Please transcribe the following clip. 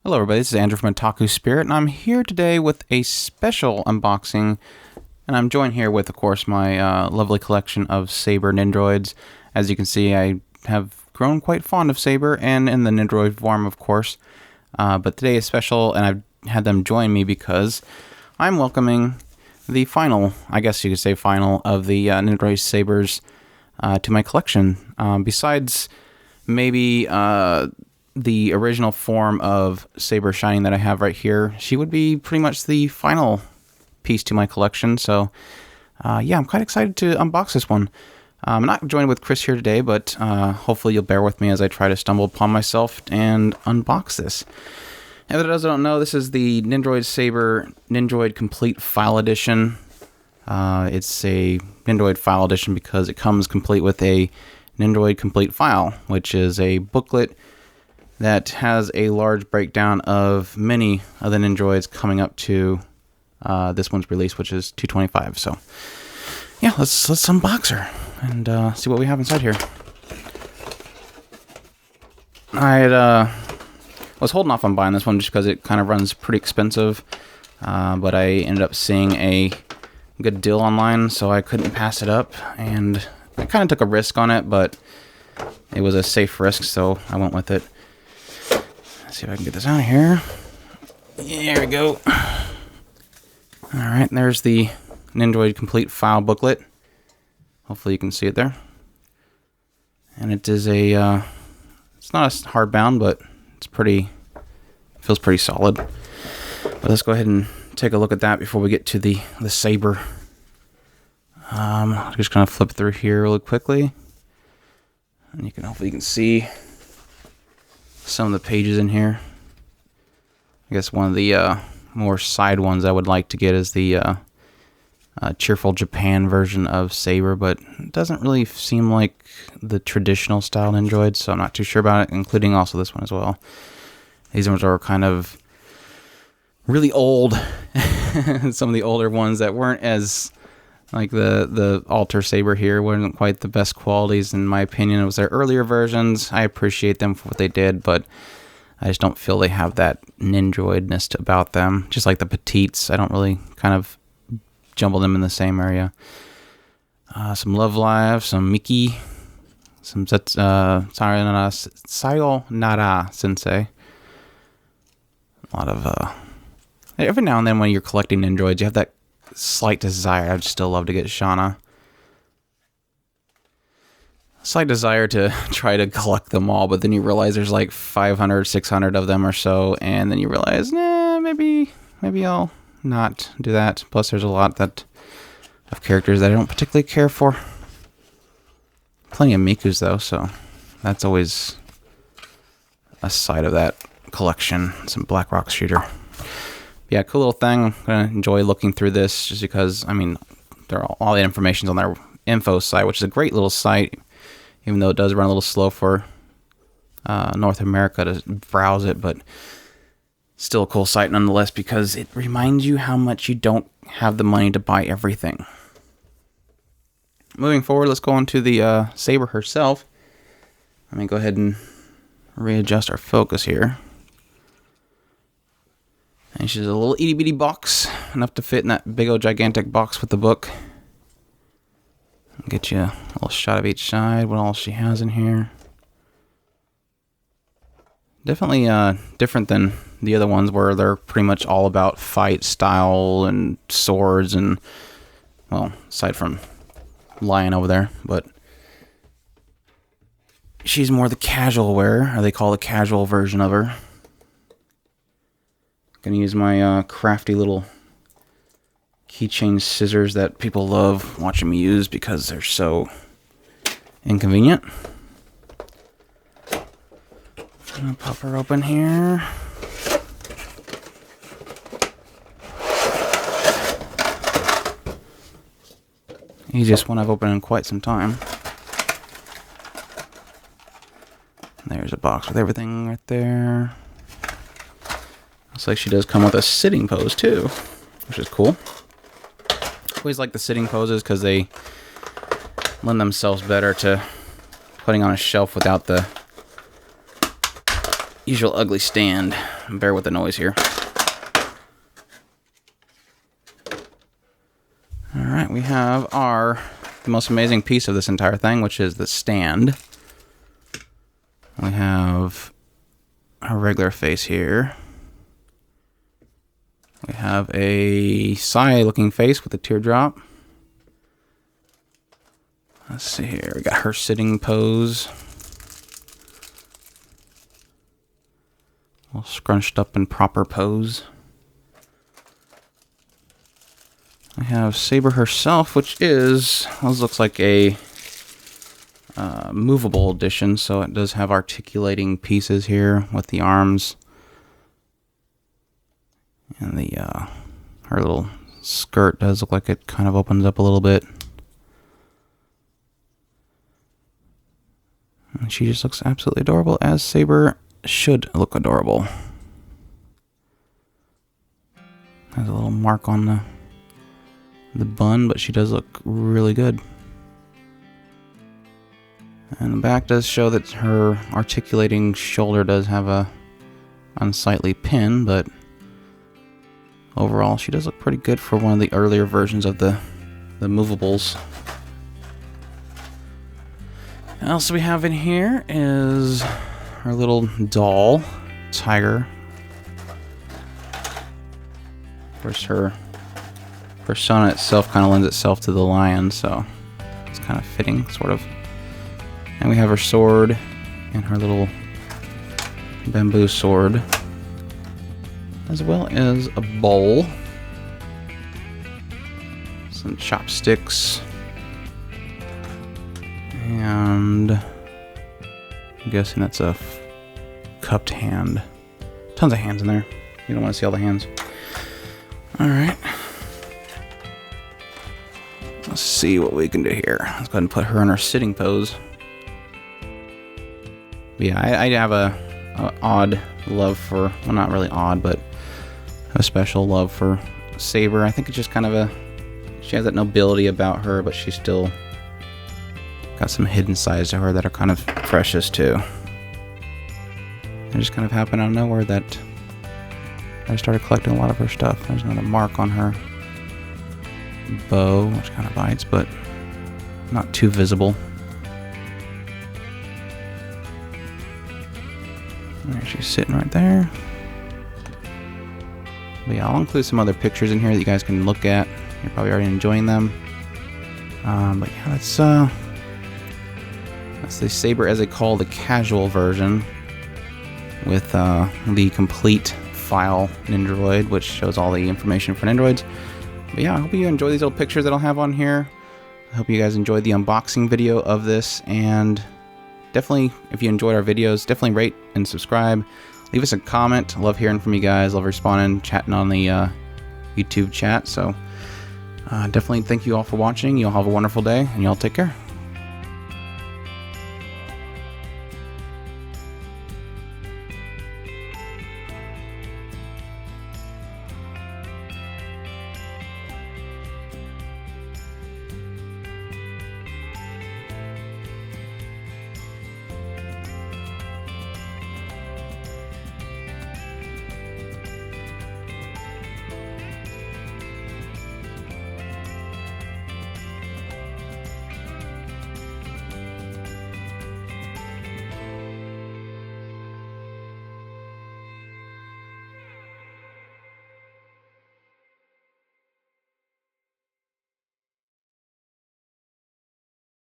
Hello everybody, this is Andrew from Otaku Spirit, and I'm here today with a special unboxing, and I'm joined here with, of course, my lovely collection of Saber Nendoroids. As you can see, I have grown quite fond of Saber, and in the Nendoroid form, of course, but today is special, and I've had them join me because I'm welcoming the final, I guess you could say final, of the Nendoroid Sabers to my collection. Besides maybe the original form of Saber Shining that I have right here, she would be pretty much the final piece to my collection. So, yeah, I'm quite excited to unbox this one. I'm not joined with Chris here today, but hopefully you'll bear with me as I try to stumble upon myself and unbox this. And for those that don't know, this is the Nendoroid Saber Nendoroid Complete File Edition. It's a Nendoroid File Edition because it comes complete with a Nendoroid Complete File, which is a booklet that has a large breakdown of many of the Nendoroids coming up to this one's release, which is 225. So, yeah, let's unbox her and see what we have inside here. I was holding off on buying this one just because it kind of runs pretty expensive, but I ended up seeing a good deal online, so I couldn't pass it up, and I kind of took a risk on it, but it was a safe risk, so I went with it. Let's see if I can get this out of here. There we go. Alright, there's the Nendoroid Complete File booklet. Hopefully you can see it there. And it is a, it's not a hardbound, but it's pretty, feels pretty solid. But let's go ahead and take a look at that before we get to the Saber. I'm just going to flip through here really quickly. And hopefully you can see some of the pages in here. I guess one of the more side ones I would like to get is the Cheerful Japan version of Saber, but it doesn't really seem like the traditional style Nendoroid, so I'm not too sure about it, including also this one as well. These ones are kind of really old. Some of the older ones that weren't as, like the Alter Saber here, weren't quite the best qualities in my opinion. It was their earlier versions. I appreciate them for what they did, but I just don't feel they have that Nendoroidness about them. Just like the Petites, I don't really kind of jumble them in the same area. Some Love Live, some Miki, some Sayonara Sensei. A lot of, every now and then when you're collecting Nendoroids, you have that slight desire. I'd still love to get Shauna. Slight desire to try to collect them all, but then you realize there's like 500, 600 of them or so, and then you realize, nah, maybe I'll not do that. Plus, there's a lot of characters that I don't particularly care for. Plenty of Mikus though, so that's always a side of that collection. Some Black Rock Shooter. Yeah, cool little thing. I'm gonna enjoy looking through this just because, I mean, all the information's on their info site, which is a great little site, even though it does run a little slow for North America to browse it, but still a cool site nonetheless because it reminds you how much you don't have the money to buy everything. Moving forward, let's go on to the Saber herself. Let me go ahead and readjust our focus here. And she's a little itty bitty box, enough to fit in that big old gigantic box with the book. I'll get you a little shot of each side, what all she has in here. Definitely different than the other ones where they're pretty much all about fight style and swords and, well, aside from Lion over there, but she's more the casual wearer, or they call the casual version of her. Gonna use my crafty little keychain scissors that people love watching me use because they're so inconvenient. I'm gonna pop her open here. Easiest one I've opened in quite some time. There's a box with everything right there. Looks like she does come with a sitting pose too, which is cool. Always like the sitting poses because they lend themselves better to putting on a shelf without the usual ugly stand. Bear with the noise here. Alright, we have the most amazing piece of this entire thing, which is the stand. We have our regular face here. We have a Sai-looking face with a teardrop. Let's see here. We got her sitting pose. All scrunched up in proper pose. We have Saber herself, which looks like a movable edition, so it does have articulating pieces here with the arms. And her little skirt does look like it kind of opens up a little bit. And she just looks absolutely adorable, as Saber should look adorable. Has a little mark on the bun, but she does look really good. And the back does show that her articulating shoulder does have a unsightly pin, but overall she does look pretty good for one of the earlier versions of the movables. What else we have in here is our little doll, Tiger. Of course, her persona itself kind of lends itself to the lion, so it's kind of fitting, sort of. And we have her sword and her little bamboo sword, as well as a bowl, some chopsticks, and I'm guessing that's a cupped hand. Tons of hands in there. You don't want to see all the hands. Alright. Let's see what we can do here. Let's go ahead and put her in her sitting pose. But yeah, I have a odd love for, well, not really odd, but a special love for Saber. I think it's just kind of she has that nobility about her, but she's still got some hidden sides to her that are kind of precious too. It just kind of happened out of nowhere that I started collecting a lot of her stuff. There's another mark on her bow, which kind of bites, but not too visible. There, she's sitting right there. But yeah, I'll include some other pictures in here that you guys can look at. You're probably already enjoying them. But yeah, that's the Saber, as they call the casual version, with the complete file Nendoroid, which shows all the information for Nendoroids. But yeah, I hope you enjoy these little pictures that I'll have on here. I hope you guys enjoyed the unboxing video of this, and definitely, if you enjoyed our videos, definitely rate and subscribe. Leave us a comment. I love hearing from you guys. Love responding, chatting on the YouTube chat. So definitely thank you all for watching. You all have a wonderful day, and you all take care.